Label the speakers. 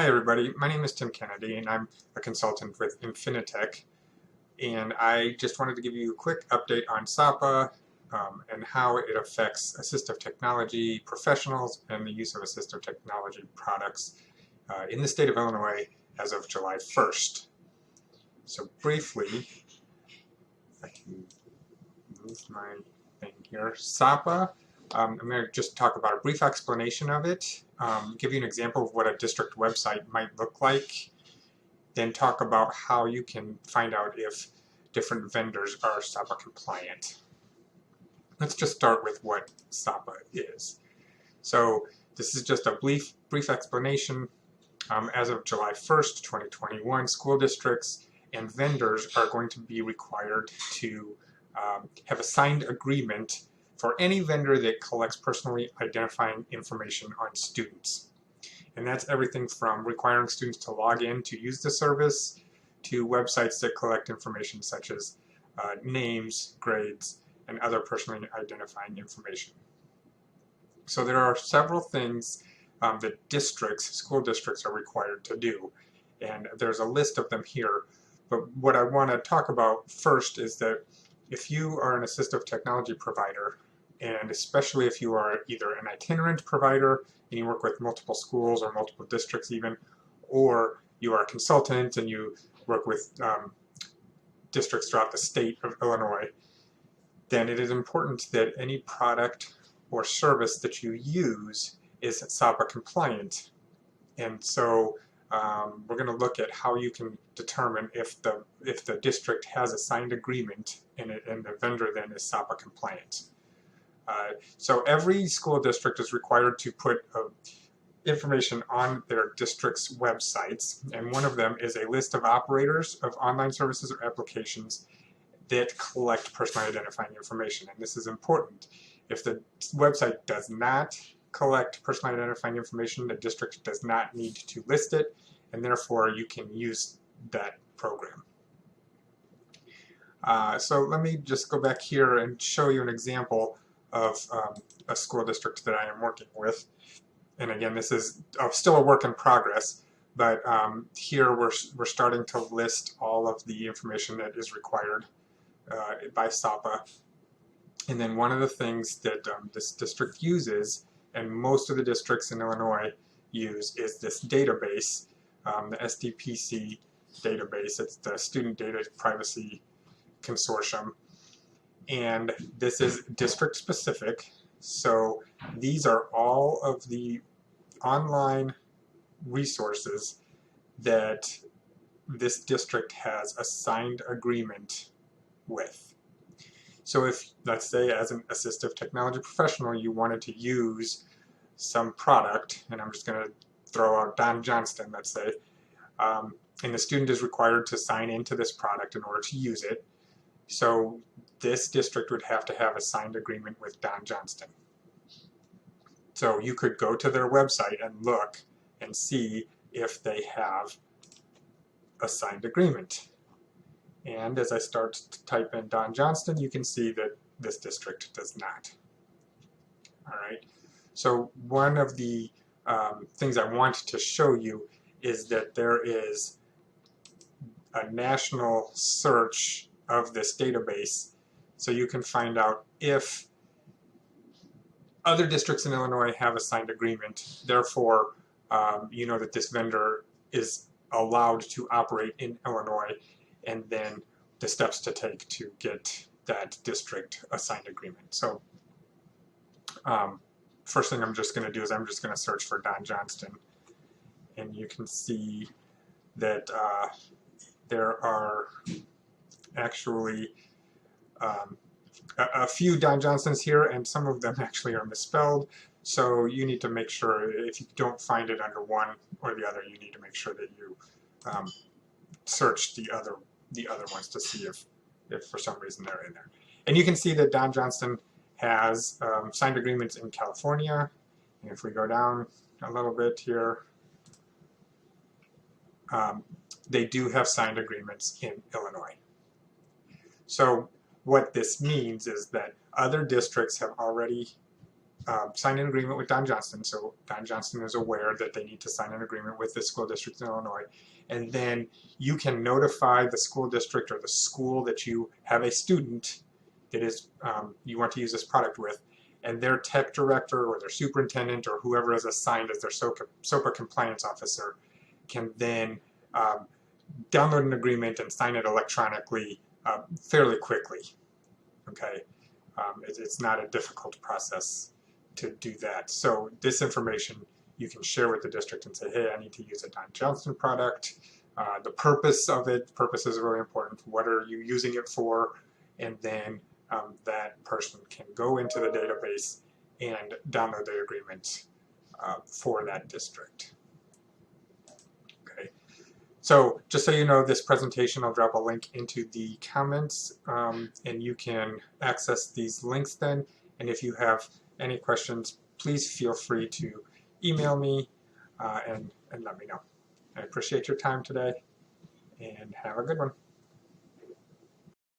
Speaker 1: Hi everybody, my name is Tim Kennedy and I'm a consultant with Infinitec, and I just wanted to give you a quick update on SOPPA and how it affects assistive technology professionals and the use of assistive technology products in the state of Illinois as of July 1st. So briefly, if I can move my thing here, SOPPA, I'm going to just talk about a brief explanation of it, give you an example of what a district website might look like, then talk about how you can find out if different vendors are SOPPA compliant. Let's just start with what SOPPA is. So this is just a brief explanation. As of July 1st, 2021, school districts and vendors are going to be required to have a signed agreement for any vendor that collects personally identifying information on students. And that's everything from requiring students to log in to use the service to websites that collect information such as names, grades, and other personally identifying information. So there are several things that school districts are required to do. And there's a list of them here. But what I want to talk about first is that if you are an assistive technology provider, and especially if you are either an itinerant provider and you work with multiple schools or multiple districts even, or you are a consultant and you work with districts throughout the state of Illinois, then it is important that any product or service that you use is SOPPA compliant. And so we're going to look at how you can determine if the district has a signed agreement and the vendor then is SOPPA compliant. So every school district is required to put information on their district's websites, and one of them is a list of operators of online services or applications that collect personally identifying information. And this is important. If the website does not collect personally identifying information, the district does not need to list it, and therefore you can use that program. So let me just go back here and show you an example of a school district that I am working with. And again, this is still a work in progress, but here we're starting to list all of the information that is required by SOPPA. And then one of the things that this district uses, and most of the districts in Illinois use, is this database, the SDPC database. It's the Student Data Privacy Consortium. And this is district specific, so these are all of the online resources that this district has a signed agreement with. So if, let's say, as an assistive technology professional, you wanted to use some product, and I'm just going to throw out Don Johnston, let's say, and the student is required to sign into this product in order to use it. So this district would have to have a signed agreement with Don Johnston. So you could go to their website and look and see if they have a signed agreement. And as I start to type in Don Johnston, you can see that this district does not. All right. So one of the things I want to show you is that there is a national search of this database, so you can find out if other districts in Illinois have a signed agreement. Therefore, you know that this vendor is allowed to operate in Illinois, and then the steps to take to get that district a signed agreement. So first thing I'm just going to do is I'm just going to search for Don Johnston, and you can see that there are actually a few Don Johnstons here, and some of them actually are misspelled. So you need to make sure, if you don't find it under one or the other, you need to make sure that you search the other ones to see if for some reason they're in there. And you can see that Don Johnston has signed agreements in California. And if we go down a little bit here, they do have signed agreements in Illinois. So what this means is that other districts have already sign an agreement with Don Johnston. So Don Johnston is aware that they need to sign an agreement with the school district in Illinois. And then you can notify the school district or the school that you have a student that is you want to use this product with, and their tech director or their superintendent or whoever is assigned as their SOPPA compliance officer can then download an agreement and sign it electronically fairly quickly. Okay, it's not a difficult process to do that. So this information you can share with the district and say, hey, I need to use a Don Johnston product. The purpose of it, purpose is really important. What are you using it for? And then that person can go into the database and download the agreement for that district. Okay. So just so you know, this presentation, I'll drop a link into the comments, and you can access these links then. And if you have any questions, please feel free to email me and let me know. I appreciate your time today, and have a good one.